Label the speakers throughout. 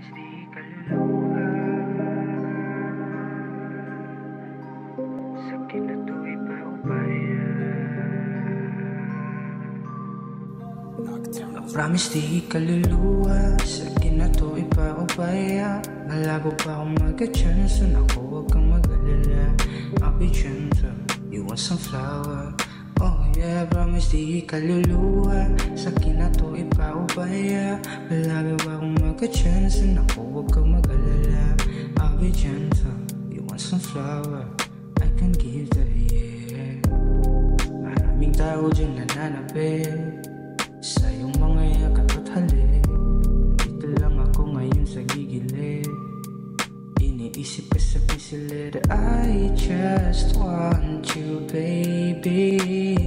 Speaker 1: promise di kaluluwa. Sa kinatuwi pa upaya. Promise di kaluluwa. Sa kinatuwi pa upaya. Malabo pa akong magka-chance. Naku, huwag kang mag-alala. I'll be gentle. You want some flower? Oh yeah, promise di kaluluwa. Sa kinatuwi pa upaya. Malabo pa akong magka-chance. Naku, huwag kang mag-alala. I'll be gentle. You want some flower? I can give the yeah. Maraming tao dyan nananapin sa iyong mga yakap at halik. Dito lang ako ngayon sa gigilid. Iniisip ka sa pisilid. I just want you, baby.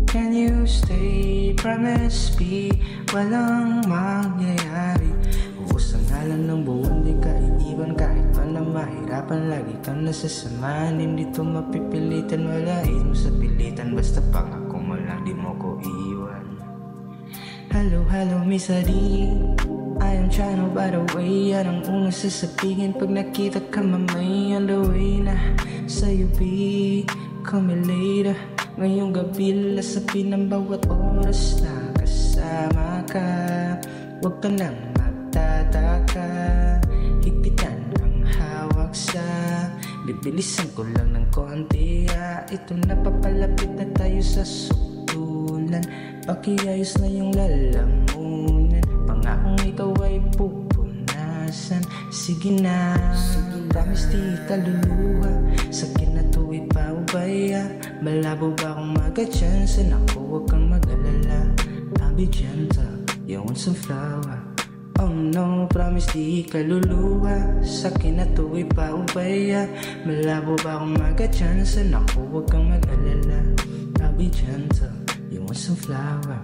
Speaker 1: Can you stay? Promise me walang mangyayari. Ubus ang ngalan ng buwan, di ka iiwan. Kahit pa na mahirapan, lagi kang nasasamahan. Hindi to mapipilitan, walain mo sa pilitan. Basta pangako mo lang, di mo ko iiwan. Hello, hello, Miss Adi. I am trying to by the way. Yan ang unang sasabihin pag nakita ka mamay. On the way na sa'yo, be call me later. Ngayong gabi lasapin ang bawat oras na kasama ka. Huwag ka nang magtataka. Higpitan ang hawak sa bibilisan ko lang ng konti. Ito na papalapit na tayo sa sutulan. Pakiayos na yung lalamunan. Pangakong ikaw ay pupunasan. Sige na, promise di kaluluwa. Sa kinatuwi pa ubaya. Malabo ba akong magka-chance? Naku, huwag kang mag-alala. I'll be gentle, you want some flower? Oh no, promise di kaluluwa. Sa kinatuwi pa ubaya. Malabo ba akong magka-chance? Naku, huwag kang mag-alala. I'll be gentle, you want some flower?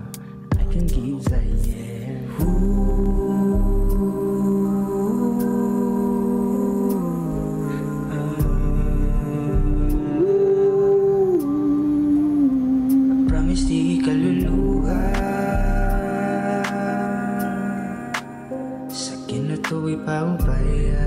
Speaker 1: I can give that yeah. Promise di kaluluwa. Sa kinatuwi pa ubaya.